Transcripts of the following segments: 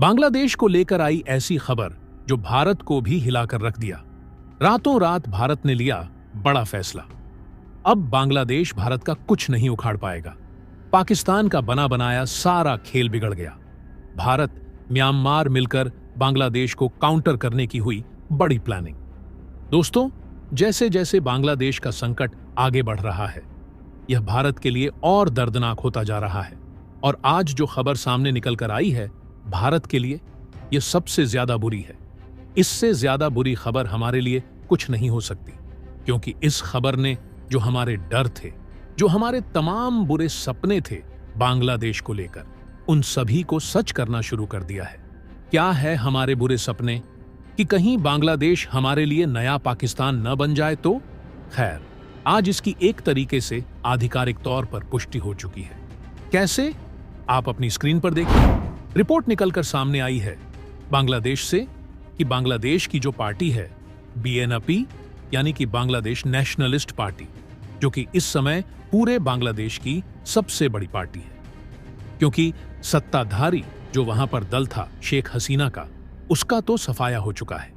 बांग्लादेश को लेकर आई ऐसी खबर जो भारत को भी हिलाकर रख दिया। रातों रात भारत ने लिया बड़ा फैसला। अब बांग्लादेश भारत का कुछ नहीं उखाड़ पाएगा। पाकिस्तान का बना बनाया सारा खेल बिगड़ गया। भारत, म्यांमार मिलकर बांग्लादेश को काउंटर करने की हुई बड़ी प्लानिंग। दोस्तों, जैसे जैसे बांग्लादेश का संकट आगे बढ़ रहा है, यह भारत के लिए और दर्दनाक होता जा रहा है। और आज जो खबर सामने निकल कर आई है, भारत के लिए यह सबसे ज्यादा बुरी है। इससे ज्यादा बुरी खबर हमारे लिए कुछ नहीं हो सकती, क्योंकि इस खबर ने जो हमारे डर थे, जो हमारे तमाम बुरे सपने थे बांग्लादेश को लेकर, उन सभी को सच करना शुरू कर दिया है। क्या है हमारे बुरे सपने? कि कहीं बांग्लादेश हमारे लिए नया पाकिस्तान न बन जाए तो? खैर, आज इसकी एक तरीके से आधिकारिक तौर पर पुष्टि हो चुकी है। कैसे? आप अपनी स्क्रीन पर देखिए। रिपोर्ट निकलकर सामने आई है बांग्लादेश से कि बांग्लादेश की जो पार्टी है बीएनपी, यानी कि बांग्लादेश नेशनलिस्ट पार्टी, जो कि इस समय पूरे बांग्लादेश की सबसे बड़ी पार्टी है, क्योंकि सत्ताधारी जो वहां पर दल था शेख हसीना का, उसका तो सफाया हो चुका है,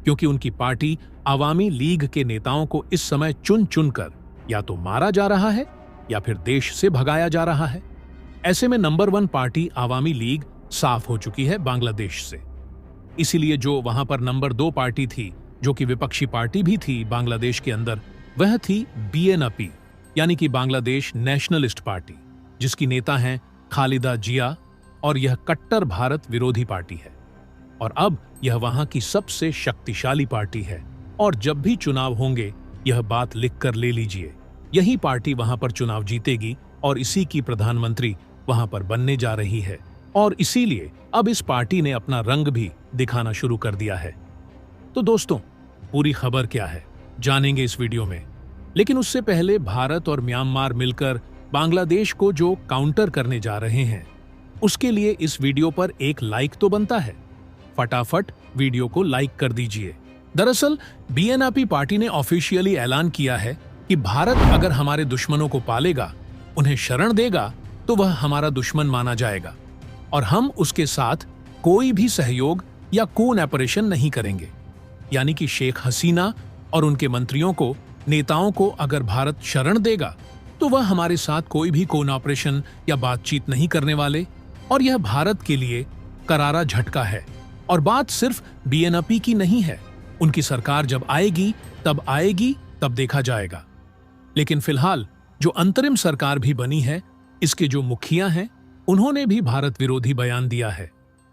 क्योंकि उनकी पार्टी आवामी लीग के नेताओं को इस समय चुन चुनकर या तो मारा जा रहा है या फिर देश से भगाया जा रहा है। ऐसे में नंबर 1 पार्टी आवामी लीग साफ हो चुकी है बांग्लादेश से। इसीलिए जो वहां पर नंबर 2 पार्टी थी, जो कि विपक्षी पार्टी भी थी बांग्लादेश के अंदर, वह थी बीएनपी, यानी कि बांग्लादेश नेशनलिस्ट पार्टी, जिसकी नेता हैं खालिदा जिया, और यह कट्टर भारत विरोधी पार्टी है। और अब यह वहां की सबसे शक्तिशाली पार्टी है। और जब भी चुनाव होंगे, यह बात लिखकर ले लीजिए, यही पार्टी वहां पर चुनाव जीतेगी और इसी की प्रधानमंत्री वहां पर बनने जा रही है। और इसीलिए अब इस पार्टी ने अपना रंग भी दिखाना शुरू कर दिया है। तो दोस्तों, पूरी खबर क्या है जानेंगे इस वीडियो में। लेकिन उससे पहले भारत और म्यांमार मिलकर बांग्लादेश को जो काउंटर करने जा रहे हैं, उसके लिए इस वीडियो पर एक लाइक तो बनता है। फटाफट वीडियो को लाइक कर दीजिए। दरअसल बीएनपी पार्टी ने ऑफिशियली ऐलान किया है कि भारत अगर हमारे दुश्मनों को पालेगा, उन्हें शरण देगा, तो वह हमारा दुश्मन माना जाएगा और हम उसके साथ कोई भी सहयोग या कून ऑपरेशन नहीं करेंगे। यानी कि शेख हसीना और उनके मंत्रियों को, नेताओं को अगर भारत शरण देगा, तो वह हमारे साथ कोई भी कून ऑपरेशन या बातचीत नहीं करने वाले। और यह भारत के लिए करारा झटका है। और बात सिर्फ बीएनपी की नहीं है, उनकी सरकार जब आएगी तब देखा जाएगा। लेकिन फिलहाल जो अंतरिम सरकार भी बनी है, इसके जो मुखिया हैं, उन्होंने भी भारत विरोधी बयान दिया है।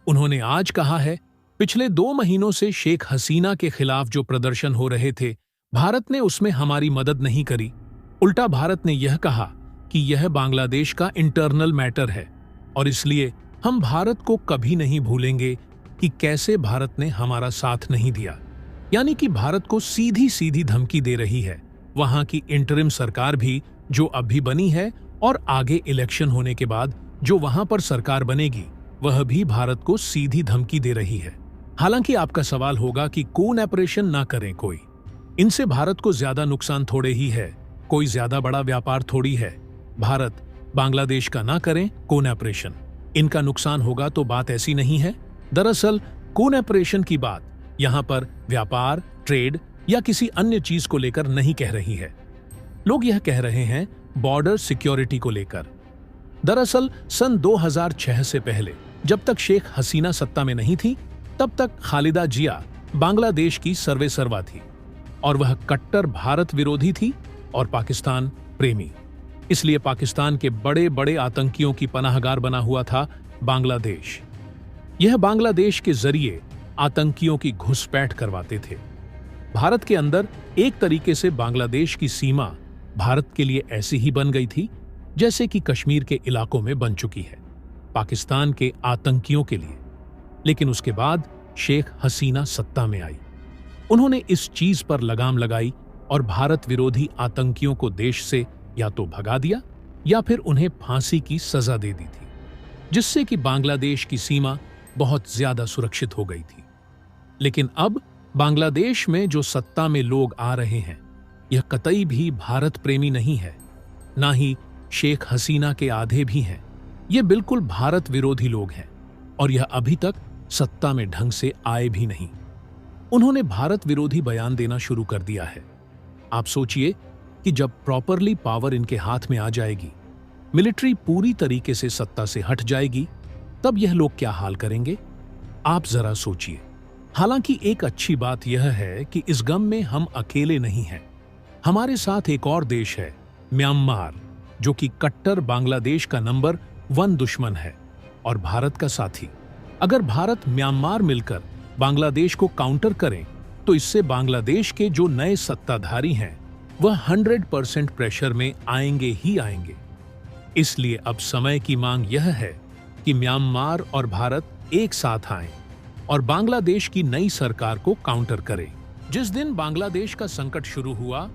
उन्होंने आज कहा है, पिछले 2 महीनों से शेख हसीना के खिलाफ जो प्रदर्शन हो रहे थे, भारत ने उसमें हमारी मदद नहीं करी। उल्टा भारत ने यह कहा कि यह बांग्लादेश का इंटरनल मैटर है और इसलिए हम भारत को कभी नहीं भूलेंगे कि कैसे भारत ने हमारा साथ नहीं दिया। यानी कि भारत को सीधी सीधी धमकी दे रही है वहां की इंटरिम सरकार भी, जो अभी बनी है, और आगे इलेक्शन होने के बाद जो वहां पर सरकार बनेगी, वह भी भारत को सीधी धमकी दे रही है। हालांकि आपका सवाल होगा कि कून ऑपरेशन ना करें कोई, इनसे भारत को ज्यादा नुकसान थोड़े ही है, कोई ज्यादा बड़ा व्यापार थोड़ी है। भारत बांग्लादेश का ना करें कून ऑपरेशन, इनका नुकसान होगा, तो बात ऐसी नहीं है। दरअसल कून ऑपरेशन की बात यहां पर व्यापार, ट्रेड या किसी अन्य चीज को लेकर नहीं कह रही है। लोग यह कह रहे हैं बॉर्डर सिक्योरिटी को लेकर। दरअसल सन 2006 से पहले, जब तक शेख हसीना सत्ता में नहीं थी, तब तक खालिदा जिया बांग्लादेश की सर्वेसर्वा थी और वह कट्टर भारत विरोधी थी और पाकिस्तान प्रेमी। इसलिए पाकिस्तान के बड़े बड़े आतंकियों की पनाहगार बना हुआ था बांग्लादेश। यह बांग्लादेश के जरिए आतंकियों की घुसपैठ करवाते थे। भारत के अंदर एक तरीके से बांग्लादेश की सीमा भारत के लिए ऐसी ही बन गई थी जैसे कि कश्मीर के इलाकों में बन चुकी है पाकिस्तान के आतंकियों के लिए। लेकिन उसके बाद शेख हसीना सत्ता में आई। उन्होंने इस चीज पर लगाम लगाई और भारत विरोधी आतंकियों को देश से या तो भगा दिया या फिर उन्हें फांसी की सजा दे दी थी, जिससे कि बांग्लादेश की सीमा बहुत ज्यादा सुरक्षित हो गई थी। लेकिन अब बांग्लादेश में जो सत्ता में लोग आ रहे हैं, यह कतई भी भारत प्रेमी नहीं है, ना ही शेख हसीना के आधे भी हैं। ये बिल्कुल भारत विरोधी लोग हैं। और यह अभी तक सत्ता में ढंग से आए भी नहीं। उन्होंने भारत विरोधी बयान देना शुरू कर दिया है। आप सोचिए कि जब प्रॉपरली पावर इनके हाथ में आ जाएगी, मिलिट्री पूरी तरीके से सत्ता से हट जाएगी, तब यह लोग क्या हाल करेंगे? आप जरा सोचिए। हालांकि एक अच्छी बात यह है कि इस गम में हम अकेले नहीं हैं। हमारे साथ एक और देश है, म्यांमार, जो कि कट्टर बांग्लादेश का नंबर 1 दुश्मन है और भारत का साथी। अगर भारत म्यांमार मिलकर बांग्लादेश को काउंटर करें तो इससे बांग्लादेश के जो नए सत्ताधारी हैं वह 100% प्रेशर में आएंगे ही आएंगे। इसलिए अब समय की मांग यह है कि म्यांमार और भारत एक साथ आएं और बांग्लादेश की नई सरकार को काउंटर करें। जिस दिन बांग्लादेश का संकट शुरू हुआ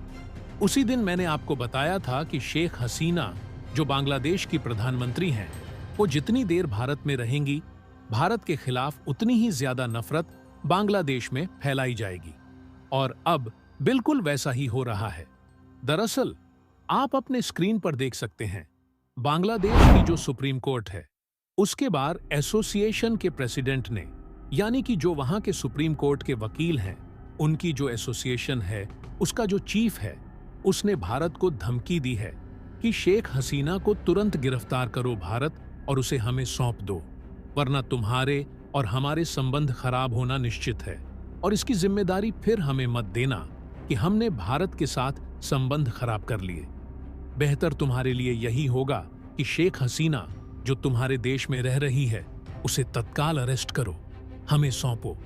उसी दिन मैंने आपको बताया था कि शेख हसीना, जो बांग्लादेश की प्रधानमंत्री हैं, वो जितनी देर भारत में रहेंगी, भारत के खिलाफ उतनी ही ज्यादा नफरत बांग्लादेश में फैलाई जाएगी। और अब बिल्कुल वैसा ही हो रहा है। दरअसल आप अपने स्क्रीन पर देख सकते हैं, बांग्लादेश की जो सुप्रीम कोर्ट है, उसके बाद एसोसिएशन के प्रेसिडेंट ने, यानी कि जो वहां के सुप्रीम कोर्ट के वकील हैं, उनकी जो एसोसिएशन है, उसका जो चीफ है, उसने भारत को धमकी दी है कि शेख हसीना को तुरंत गिरफ्तार करो भारत और उसे हमें सौंप दो, वरना तुम्हारे और हमारे संबंध खराब होना निश्चित है और इसकी जिम्मेदारी फिर हमें मत देना कि हमने भारत के साथ संबंध खराब कर लिए। बेहतर तुम्हारे लिए यही होगा कि शेख हसीना, जो तुम्हारे देश में रह रही है, उसे तत्काल अरेस्ट करो, हमें सौंपो।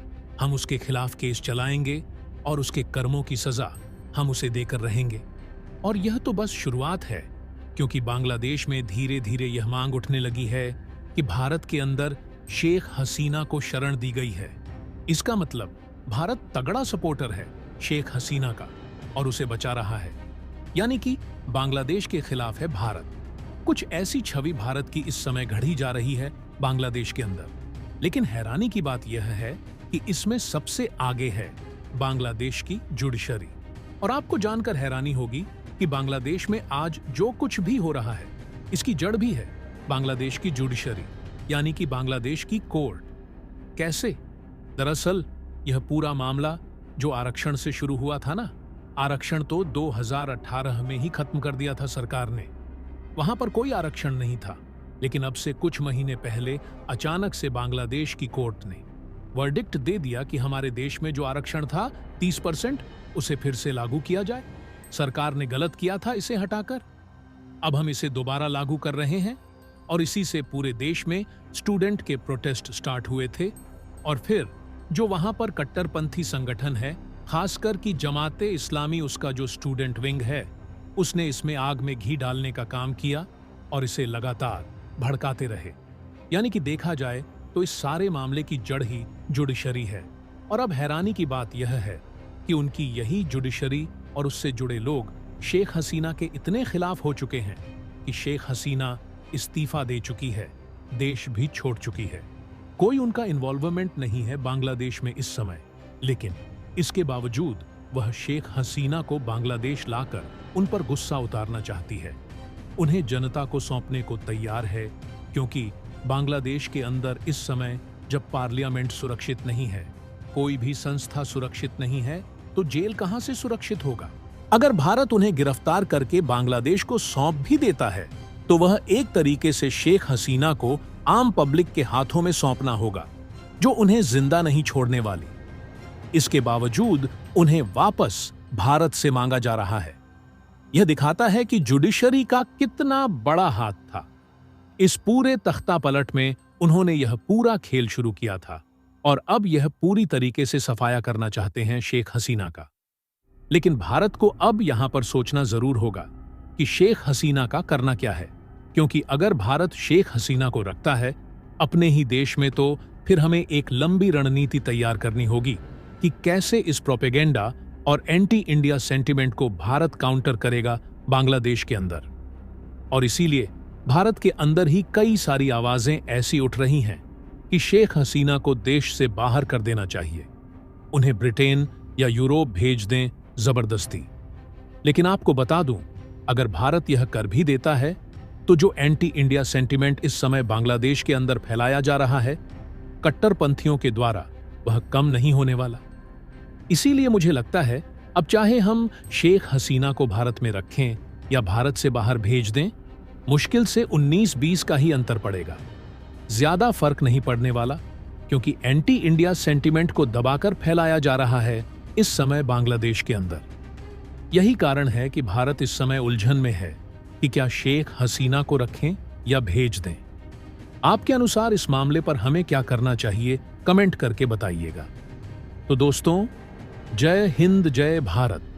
हम उसके खिलाफ केस चलाएंगे और उसके कर्मों की सजा हम उसे देकर रहेंगे। और यह तो बस शुरुआत है, क्योंकि बांग्लादेश में धीरे धीरे यह मांग उठने लगी है कि भारत के अंदर शेख हसीना को शरण दी गई है। इसका मतलब भारत तगड़ा सपोर्टर है शेख हसीना का और उसे बचा रहा है, यानी कि बांग्लादेश के खिलाफ है भारत। कुछ ऐसी छवि भारत की इस समय घड़ी जा रही है बांग्लादेश के अंदर। लेकिन हैरानी की बात यह है कि इसमें सबसे आगे है बांग्लादेश की जुडिशरी। और आपको जानकर हैरानी होगी कि बांग्लादेश में आज जो कुछ भी हो रहा है, इसकी जड़ भी है बांग्लादेश की जुडिशरी, यानी कि बांग्लादेश की कोर्ट। कैसे? दरअसल यह पूरा मामला जो आरक्षण से शुरू हुआ था ना, आरक्षण तो 2018 में ही खत्म कर दिया था सरकार ने। वहां पर कोई आरक्षण नहीं था, लेकिन अब से कुछ महीने पहले अचानक से बांग्लादेश की कोर्ट ने वर्डिक्ट दे दिया कि हमारे देश में जो आरक्षण था 30%, उसे फिर से लागू किया जाए। सरकार ने गलत किया था इसे हटाकर, अब हम इसे दोबारा लागू कर रहे हैं। और इसी से पूरे देश में स्टूडेंट के प्रोटेस्ट स्टार्ट हुए थे। और फिर जो वहां पर कट्टरपंथी संगठन है, खासकर कि जमाते इस्लामी, उसका जो स्टूडेंट विंग है, उसने इसमें आग में घी डालने का काम किया और इसे लगातार भड़काते रहे। यानी कि देखा जाए तो इस सारे मामले की जड़ ही जुडिशरी है। और अब हैरानी की बात यह है कि उनकी यही जुडिशरी और उससे जुड़े लोग शेख हसीना के इतने खिलाफ हो चुके हैं कि शेख हसीना इस्तीफा दे चुकी है, देश भी छोड़ चुकी है। कोई उनका इन्वॉल्वमेंट नहीं है बांग्लादेश में इस समय, लेकिन इसके बावजूद वह शेख हसीना को बांग्लादेश लाकर उन पर गुस्सा उतारना चाहती है। उन्हें जनता को सौंपने को तैयार है, क्योंकि बांग्लादेश के अंदर इस समय जब पार्लियामेंट सुरक्षित नहीं है, कोई भी संस्था सुरक्षित नहीं है, तो जेल कहां से सुरक्षित होगा? अगर भारत उन्हें गिरफ्तार करके बांग्लादेश को सौंप भी देता है तो वह एक तरीके से शेख हसीना को आम पब्लिक के हाथों में सौंपना होगा, जो उन्हें जिंदा नहीं छोड़ने वाली। इसके बावजूद उन्हें वापस भारत से मांगा जा रहा है। यह दिखाता है कि जुडिशरी का कितना बड़ा हाथ था। इस पूरे तख्ता पलट में उन्होंने यह पूरा खेल शुरू किया था और अब यह पूरी तरीके से सफाया करना चाहते हैं शेख हसीना का। लेकिन भारत को अब यहां पर सोचना जरूर होगा कि शेख हसीना का करना क्या है, क्योंकि अगर भारत शेख हसीना को रखता है अपने ही देश में, तो फिर हमें एक लंबी रणनीति तैयार करनी होगी कि कैसे इस प्रोपेगेंडा और एंटी इंडिया सेंटिमेंट को भारत काउंटर करेगा बांग्लादेश के अंदर। और इसीलिए भारत के अंदर ही कई सारी आवाजें ऐसी उठ रही हैं कि शेख हसीना को देश से बाहर कर देना चाहिए, उन्हें ब्रिटेन या यूरोप भेज दें जबरदस्ती। लेकिन आपको बता दूं, अगर भारत यह कर भी देता है तो जो एंटी इंडिया सेंटिमेंट इस समय बांग्लादेश के अंदर फैलाया जा रहा है, कट्टरपंथियों के द्वारा वह कम नहीं होने वाला। इसीलिए मुझे लगता है अब चाहे हम शेख हसीना को भारत में रखें या भारत से बाहर भेज दें, मुश्किल से 19-20 का ही अंतर पड़ेगा। ज्यादा फर्क नहीं पड़ने वाला, क्योंकि एंटी इंडिया सेंटिमेंट को दबाकर फैलाया जा रहा है इस समय बांग्लादेश के अंदर। यही कारण है कि भारत इस समय उलझन में है कि क्या शेख हसीना को रखें या भेज दें। आपके अनुसार इस मामले पर हमें क्या करना चाहिए, कमेंट करके बताइएगा। तो दोस्तों, जय हिंद, जय भारत।